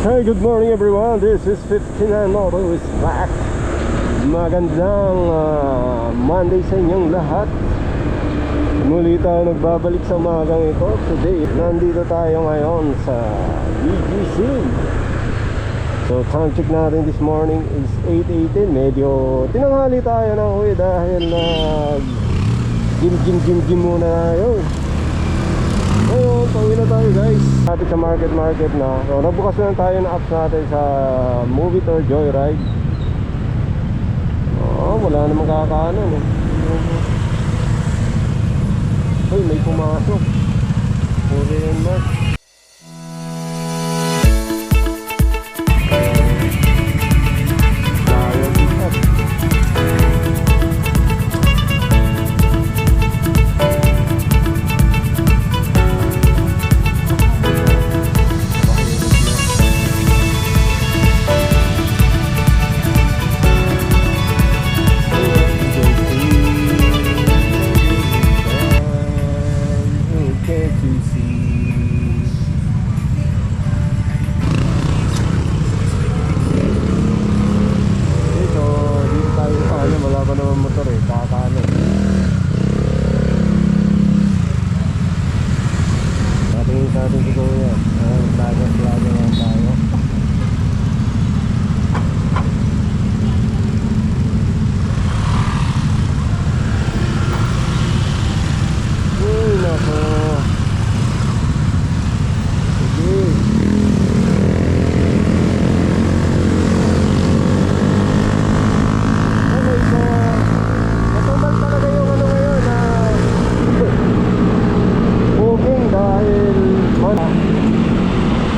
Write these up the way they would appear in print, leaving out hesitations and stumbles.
Hey, good morning everyone. This is 59 Auto is back. Magandang Monday sa inyong lahat. Muli tayo nagbabalik sa umagang ito. Today, nandito tayo ngayon sa BGC. So, time check natin this morning is 8:18. Medyo tinanghali tayo ng uwi dahil gym muna tayo. Ngayon, pauwi na tayo guys. Natin sa market na. So, nagbukas na tayo ng apps natin sa Move It or Joyride. Wala namang kakaanan eh. Uy, may pumasok. Puri yan ba?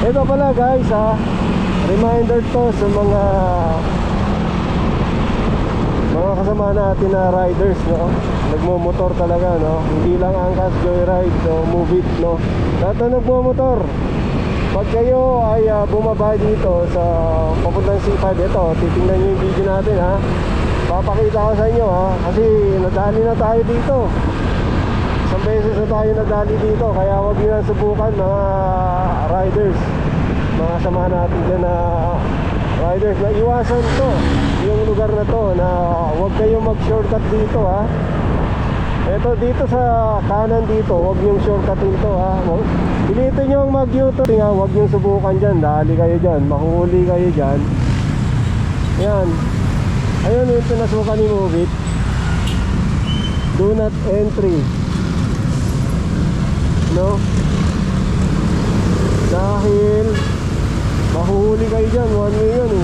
Ito pala guys reminder to sa mga kasama natin na riders, no? Nagmo-motor talaga, no? Hindi lang Angkas Joyride o Move It, no? Lahat na nagmo-motor. Pag kayo ay bumaba dito sa papuntang C5, ito, titingnan nyo yung video natin papakita ko sa inyo kasi nadali na tayo dito. Isang beses na tayo nadali dito, kaya huwag nyo na subukan mga riders, mga sama natin dyan na riders, na iwasan to yung lugar na to, na huwag kayong mag shortcut dito eto dito sa kanan dito, huwag yung shortcut dito pilitin nyo mag U-turn huwag nyo subukan dyan, dali kayo dyan, mahuli kayo dyan. Yan, ayun yung pinasukan ni Move It, do not entry, no? Dahil mahuhuli kayo dyan, one way yan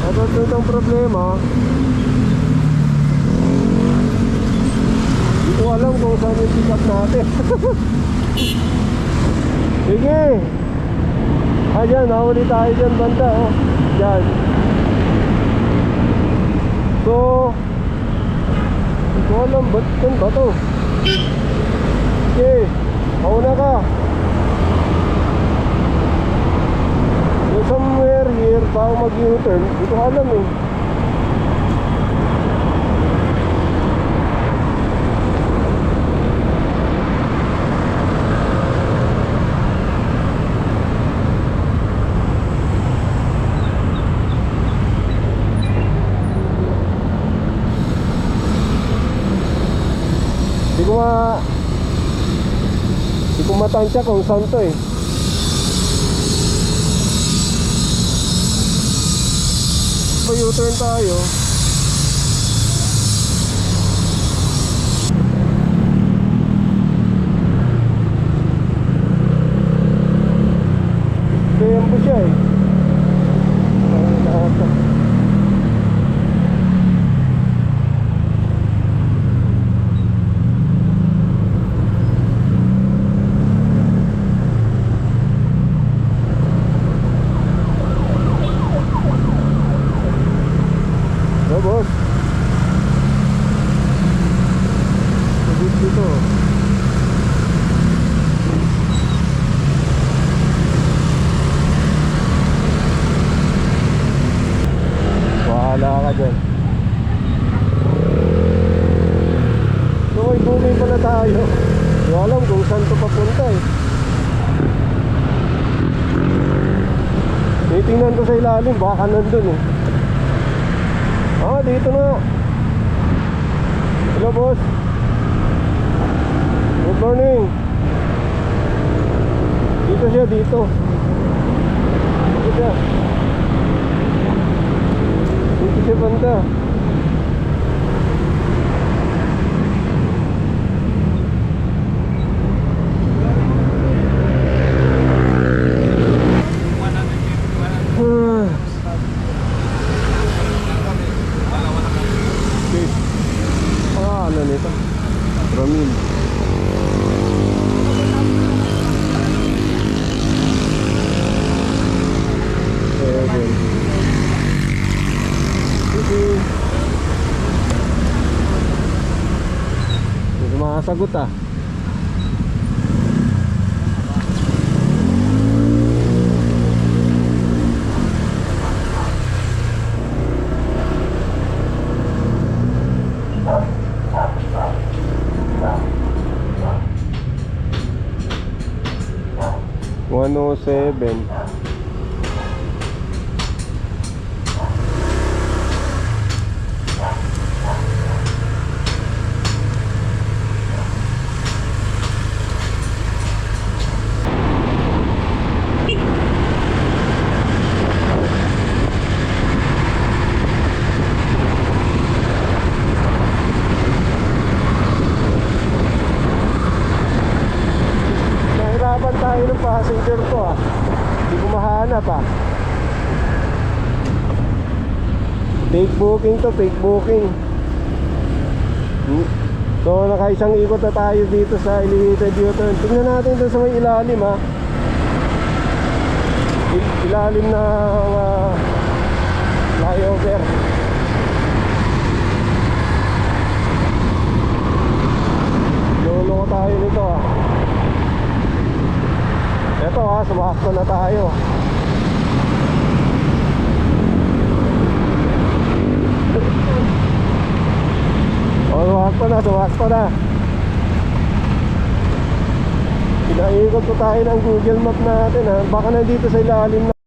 at ang problema, hindi ko alam kung saan yung pick up natin. Sige, dyan, nahuli tayo dyan banda dyan. So, hindi ko alam ba't yan ba to. Sige, mauna ka. Somewhere here, bago mag-U-turn, hindi ko alam Hindi ko matansya kung saan to U-turn tayo. Kaya po siya Tingnan ko sa ilalim, baka nandun eh. Ah, dito na. Hello boss. Good morning. Dito siya, dito. Dito siya. Dito siya banda. Ano nito? Ramil. Hindi makasagot ah. One oh seven. Nahirapan tayo ng passenger ko ah. Hindi ko mahanap ah. Fake booking to, fake booking. So nakaisang ikot na tayo dito sa elevated U-turn. Tingnan natin doon sa may ilalim ha. Ilalim na flyover. Lolo ko tayo nito ha. Eto ha, sumakto na tayo. Sumakto na. Pinaikot ko tayo ng Google Map natin ha. Baka nandito sa ilalim na